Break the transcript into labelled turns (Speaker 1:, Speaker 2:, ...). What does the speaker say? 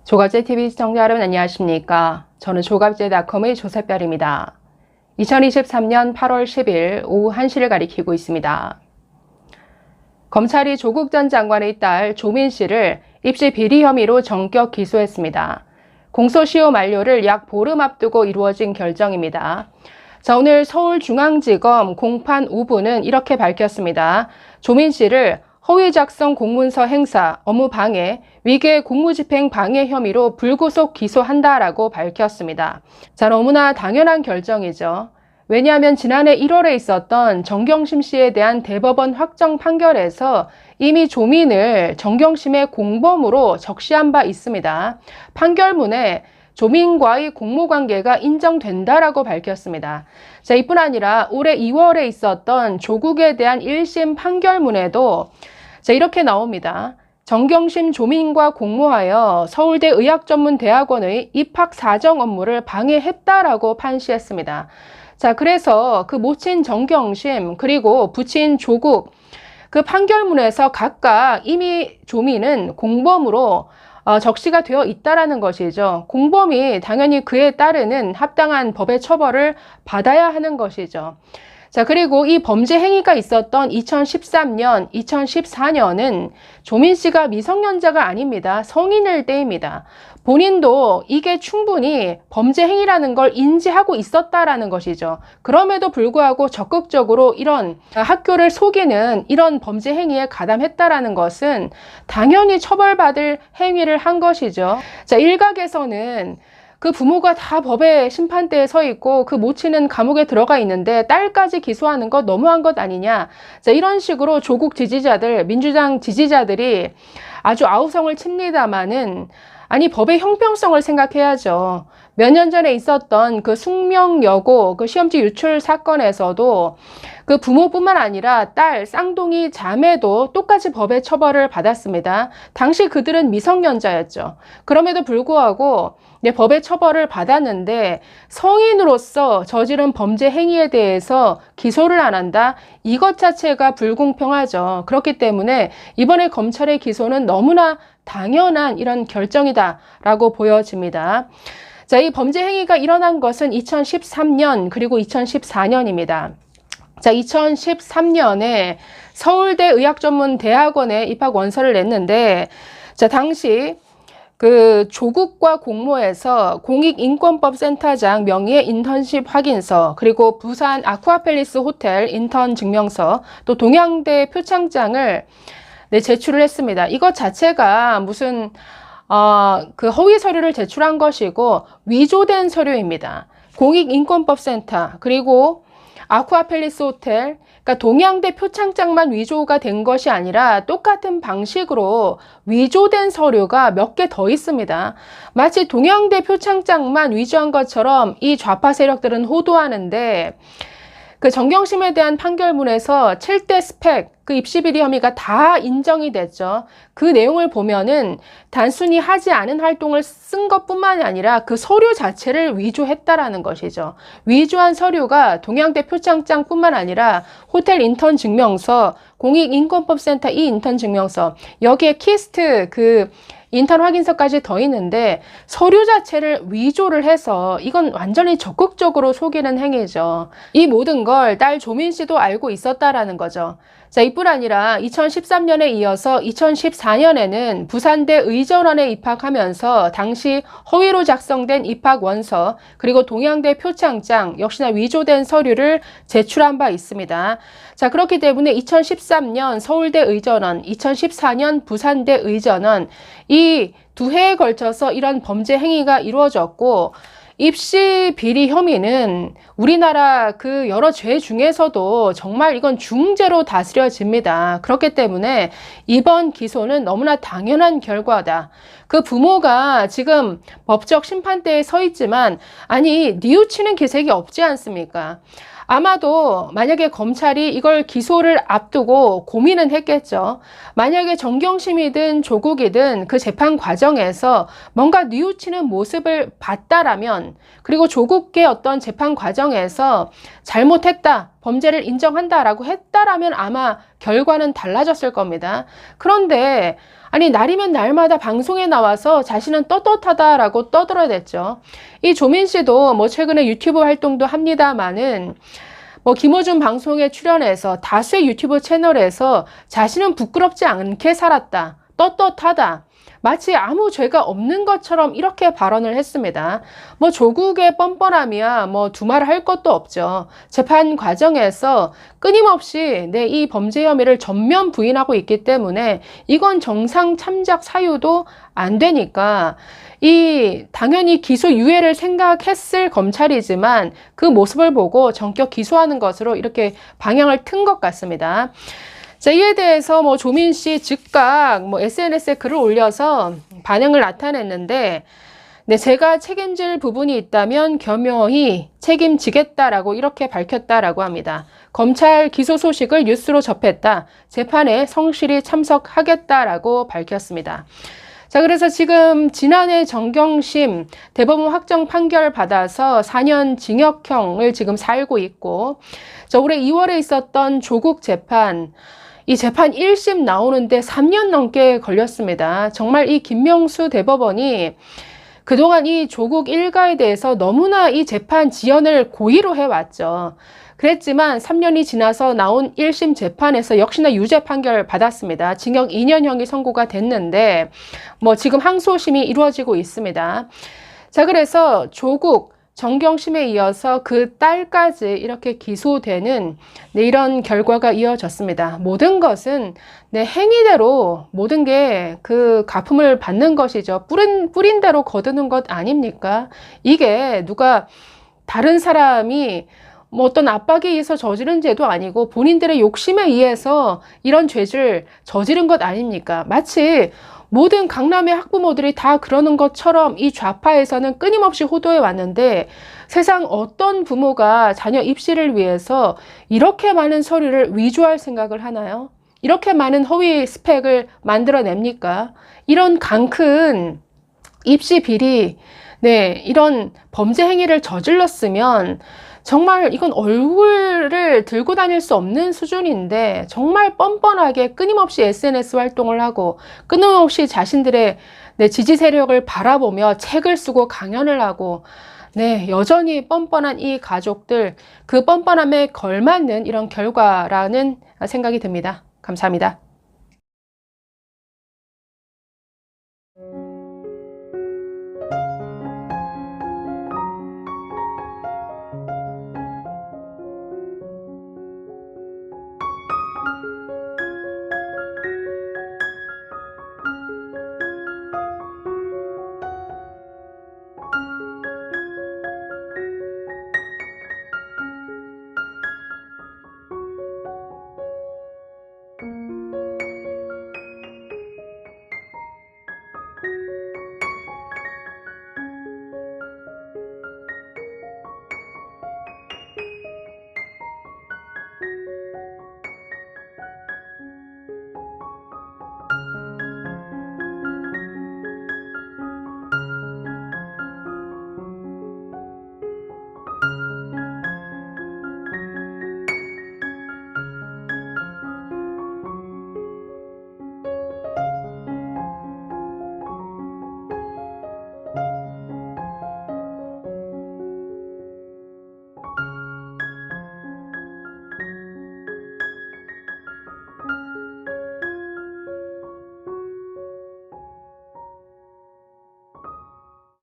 Speaker 1: 조갑제TV 시청자 여러분 안녕하십니까? 저는 조갑제닷컴의 조세별입니다. 2023년 8월 10일 오후 1시를 가리키고 있습니다. 검찰이 조국 전 장관의 딸 조민 씨를 입시 비리 혐의로 전격 기소했습니다. 공소시효 만료를 약 보름 앞두고 이루어진 결정입니다. 자, 오늘 서울중앙지검 공판 5부는 이렇게 밝혔습니다. 조민 씨를 허위 작성 공문서 행사, 업무 방해, 위계 공무집행 방해 혐의로 불구속 기소한다라고 밝혔습니다. 자, 너무나 당연한 결정이죠. 왜냐하면 지난해 1월에 있었던 정경심 씨에 대한 대법원 확정 판결에서 이미 조민을 정경심의 공범으로 적시한 바 있습니다. 판결문에 조민과의 공모관계가 인정된다라고 밝혔습니다. 자, 이뿐 아니라 올해 2월에 있었던 조국에 대한 1심 판결문에도 자, 이렇게 나옵니다. 정경심 조민과 공모하여 서울대 의학전문대학원의 입학 사정 업무를 방해했다라고 판시했습니다. 자, 그래서 그 모친 정경심 그리고 부친 조국 그 판결문에서 각각 이미 조민은 공범으로 적시가 되어 있다라는 것이죠. 공범이 당연히 그에 따르는 합당한 법의 처벌을 받아야 하는 것이죠. 자, 그리고 이 범죄 행위가 있었던 2013년, 2014년은 조민 씨가 미성년자가 아닙니다. 성인일 때입니다. 본인도 이게 충분히 범죄 행위라는 걸 인지하고 있었다라는 것이죠. 그럼에도 불구하고 적극적으로 이런 학교를 속이는 이런 범죄 행위에 가담했다라는 것은 당연히 처벌받을 행위를 한 것이죠. 자, 일각에서는 그 부모가 다 법의 심판대에 서 있고 그 모친은 감옥에 들어가 있는데 딸까지 기소하는 것 너무한 것 아니냐. 자, 이런 식으로 조국 지지자들, 민주당 지지자들이 아주 아우성을 칩니다마는 아니 법의 형평성을 생각해야죠. 몇 년 전에 있었던 그 숙명여고 그 시험지 유출 사건에서도 그 부모뿐만 아니라 딸, 쌍둥이 자매도 똑같이 법의 처벌을 받았습니다. 당시 그들은 미성년자였죠. 그럼에도 불구하고 법의 처벌을 받았는데 성인으로서 저지른 범죄 행위에 대해서 기소를 안 한다? 이것 자체가 불공평하죠. 그렇기 때문에 이번에 검찰의 기소는 너무나 당연한 이런 결정이다라고 보여집니다. 자, 이 범죄 행위가 일어난 것은 2013년 그리고 2014년입니다. 자, 2013년에 서울대 의학전문대학원에 입학 원서를 냈는데 자, 당시 그 조국과 공모해서 공익인권법센터장 명의의 인턴십 확인서 그리고 부산 아쿠아팰리스 호텔 인턴 증명서 또 동양대 표창장을 제출을 했습니다. 이것 자체가 무슨 그 허위 서류를 제출한 것이고 위조된 서류입니다. 공익인권법센터 그리고 아쿠아팰리스 호텔 그러니까 동양대 표창장만 위조가 된 것이 아니라 똑같은 방식으로 위조된 서류가 몇 개 더 있습니다. 마치 동양대 표창장만 위조한 것처럼 이 좌파 세력들은 호도하는데 그 정경심에 대한 판결문에서 7대 스펙, 그 입시비리 혐의가 다 인정이 됐죠. 그 내용을 보면은 단순히 하지 않은 활동을 쓴 것뿐만이 아니라 그 서류 자체를 위조했다라는 것이죠. 위조한 서류가 동양대 표창장뿐만 아니라 호텔 인턴 증명서, 공익인권법센터 이 인턴 증명서, 여기에 키스트 그 인턴 확인서까지 더 있는데 서류 자체를 위조를 해서 이건 완전히 적극적으로 속이는 행위죠. 이 모든 걸 딸 조민 씨도 알고 있었다라는 거죠. 자, 이뿐 아니라 2013년에 이어서 2014년에는 부산대 의전원에 입학하면서 당시 허위로 작성된 입학 원서 그리고 동양대 표창장 역시나 위조된 서류를 제출한 바 있습니다. 자, 그렇기 때문에 2013년 서울대 의전원, 2014년 부산대 의전원 이 두 해에 걸쳐서 이런 범죄 행위가 이루어졌고 입시 비리 혐의는 우리나라 그 여러 죄 중에서도 정말 이건 중죄로 다스려집니다. 그렇기 때문에 이번 기소는 너무나 당연한 결과다. 그 부모가 지금 법적 심판대에 서 있지만 아니 뉘우치는 기색이 없지 않습니까? 아마도 만약에 검찰이 이걸 기소를 앞두고 고민은 했겠죠. 만약에 정경심이든 조국이든 그 재판 과정에서 뭔가 뉘우치는 모습을 봤다라면 그리고 조국의 어떤 재판 과정에서 잘못했다, 범죄를 인정한다라고 했다라면 아마 결과는 달라졌을 겁니다. 그런데 아니 날이면 날마다 방송에 나와서 자신은 떳떳하다라고 떠들어댔죠. 이 조민 씨도 뭐 최근에 유튜브 활동도 합니다마는 뭐 김어준 방송에 출연해서 다수의 유튜브 채널에서 자신은 부끄럽지 않게 살았다, 떳떳하다, 마치 아무 죄가 없는 것처럼 이렇게 발언을 했습니다. 뭐 조국의 뻔뻔함이야 뭐 두말 할 것도 없죠. 재판 과정에서 끊임없이 이 범죄 혐의를 전면 부인하고 있기 때문에 이건 정상 참작 사유도 안 되니까 당연히 기소 유예를 생각했을 검찰이지만 그 모습을 보고 전격 기소하는 것으로 이렇게 방향을 튼 것 같습니다. 자, 이에 대해서 뭐 조민 씨 즉각 뭐 SNS에 글을 올려서 반응을 나타냈는데, 네, 제가 책임질 부분이 있다면 겸허히 책임지겠다라고 이렇게 밝혔다라고 합니다. 검찰 기소 소식을 뉴스로 접했다. 재판에 성실히 참석하겠다라고 밝혔습니다. 자, 그래서 지금 지난해 정경심 대법원 확정 판결 받아서 4년 징역형을 지금 살고 있고, 자, 올해 2월에 있었던 조국 재판, 이 재판 1심 나오는데 3년 넘게 걸렸습니다. 정말 이 김명수 대법원이 그동안 이 조국 일가에 대해서 너무나 이 재판 지연을 고의로 해왔죠. 그랬지만 3년이 지나서 나온 1심 재판에서 역시나 유죄 판결을 받았습니다. 징역 2년형이 선고가 됐는데 뭐 지금 항소심이 이루어지고 있습니다. 자, 그래서 조국 정경심에 이어서 그 딸까지 이렇게 기소되는 이런 결과가 이어졌습니다. 모든 것은 행위대로 모든 게 그 갚음을 받는 것이죠. 뿌린 대로 거두는 것 아닙니까? 이게 누가 다른 사람이 뭐 어떤 압박에 의해서 저지른 죄도 아니고 본인들의 욕심에 의해서 이런 죄를 저지른 것 아닙니까? 마치 모든 강남의 학부모들이 다 그러는 것처럼 이 좌파에서는 끊임없이 호도해 왔는데, 세상 어떤 부모가 자녀 입시를 위해서 이렇게 많은 서류를 위조할 생각을 하나요? 이렇게 많은 허위 스펙을 만들어냅니까? 이런 강큰 입시 비리, 이런 범죄 행위를 저질렀으면 정말 이건 얼굴을 들고 다닐 수 없는 수준인데, 정말 뻔뻔하게 끊임없이 SNS 활동을 하고 끊임없이 자신들의 지지 세력을 바라보며 책을 쓰고 강연을 하고, 여전히 뻔뻔한 이 가족들, 그 뻔뻔함에 걸맞는 이런 결과라는 생각이 듭니다. 감사합니다.